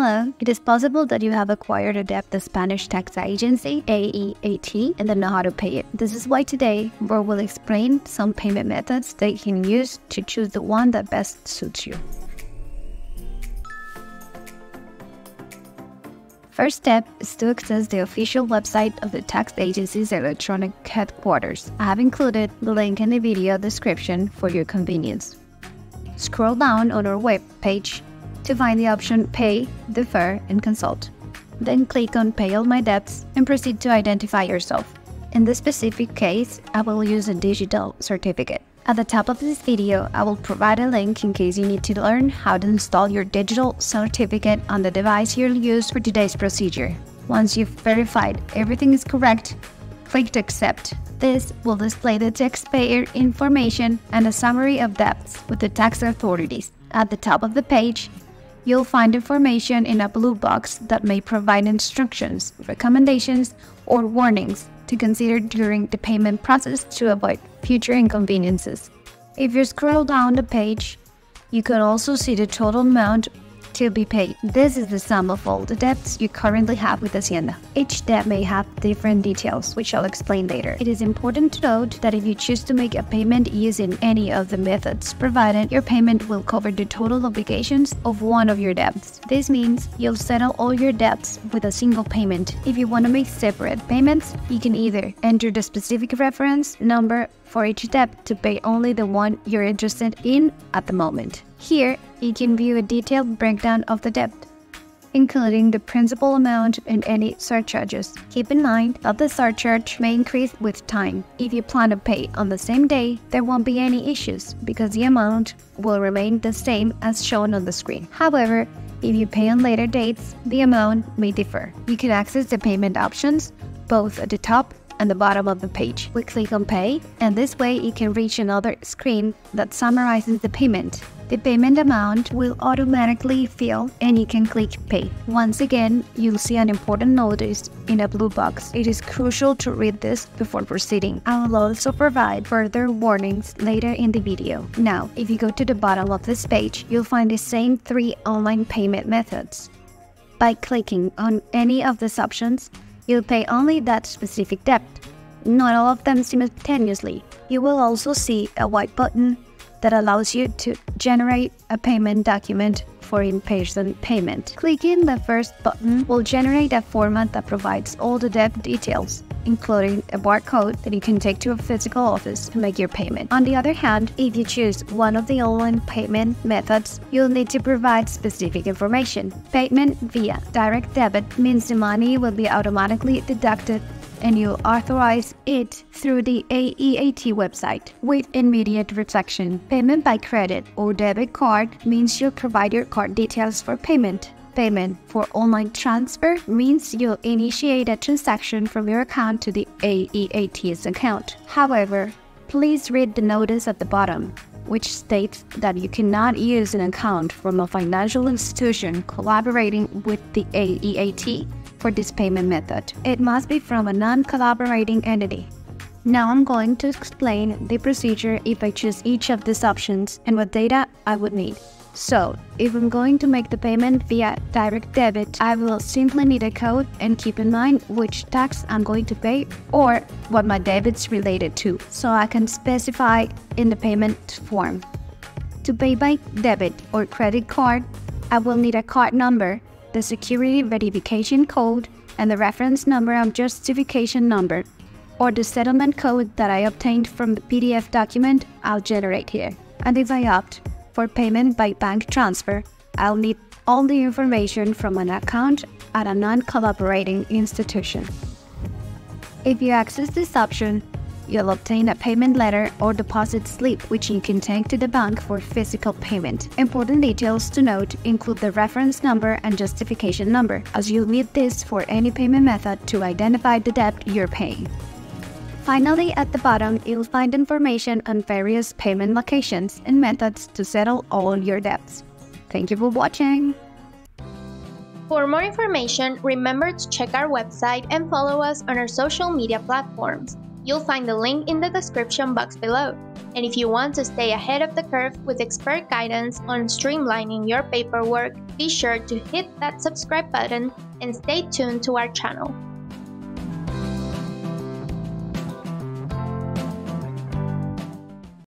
Hello, it is possible that you have acquired a debt the Spanish tax agency, AEAT, and don't know how to pay it. This is why today we will explain some payment methods that you can use to choose the one that best suits you. First step is to access the official website of the tax agency's electronic headquarters. I have included the link in the video description for your convenience. Scroll down on our web page to find the option Pay, Defer, and Consult. Then click on Pay All My Debts and proceed to identify yourself. In this specific case, I will use a digital certificate. At the top of this video, I will provide a link in case you need to learn how to install your digital certificate on the device you'll use for today's procedure. Once you've verified everything is correct, click to Accept. This will display the taxpayer information and a summary of debts with the tax authorities. At the top of the page, you'll find information in a blue box that may provide instructions, recommendations, or warnings to consider during the payment process to avoid future inconveniences. If you scroll down the page, you can also see the total amount to be paid. This is the sum of all the debts you currently have with Hacienda. Each debt may have different details, which I'll explain later. It is important to note that if you choose to make a payment using any of the methods provided, your payment will cover the total obligations of one of your debts. This means you'll settle all your debts with a single payment. If you want to make separate payments, you can either enter the specific reference number for each debt to pay only the one you're interested in at the moment. Here, you can view a detailed breakdown of the debt, including the principal amount and any surcharges. Keep in mind that the surcharge may increase with time. If you plan to pay on the same day, there won't be any issues because the amount will remain the same as shown on the screen. However, if you pay on later dates, the amount may differ. You can access the payment options both at the top and the bottom of the page. We click on Pay, and this way you can reach another screen that summarizes the payment. The payment amount will automatically fill and you can click Pay. Once again, you'll see an important notice in a blue box. It is crucial to read this before proceeding. I will also provide further warnings later in the video. Now, if you go to the bottom of this page, you'll find the same 3 online payment methods. By clicking on any of these options, you'll pay only that specific debt, not all of them simultaneously. You will also see a white button that allows you to generate a payment document for in-person payment. Clicking the first button will generate a format that provides all the debt details, including a barcode that you can take to a physical office to make your payment. On the other hand, if you choose one of the online payment methods, you'll need to provide specific information. Payment via direct debit means the money will be automatically deducted and you authorize it through the AEAT website with immediate reflection. Payment by credit or debit card means you'll provide your card details for payment. Payment for online transfer means you'll initiate a transaction from your account to the AEAT's account. However, please read the notice at the bottom, which states that you cannot use an account from a financial institution collaborating with the AEAT for this payment method. It must be from a non-collaborating entity. Now I'm going to explain the procedure if I choose each of these options and what data I would need. So, if I'm going to make the payment via direct debit, I will simply need a code and keep in mind which tax I'm going to pay or what my debit's related to, so I can specify in the payment form. To pay by debit or credit card, I will need a card number, the security verification code, and the reference number and justification number, or the settlement code that I obtained from the PDF document I'll generate here. And if I opt for payment by bank transfer, I'll need all the information from an account at a non-collaborating institution. If you access this option, you'll obtain a payment letter or deposit slip which you can take to the bank for physical payment. Important details to note include the reference number and justification number, as you'll need this for any payment method to identify the debt you're paying. Finally, at the bottom, you'll find information on various payment locations and methods to settle all your debts. Thank you for watching! For more information, remember to check our website and follow us on our social media platforms. You'll find the link in the description box below. And if you want to stay ahead of the curve with expert guidance on streamlining your paperwork, be sure to hit that subscribe button and stay tuned to our channel.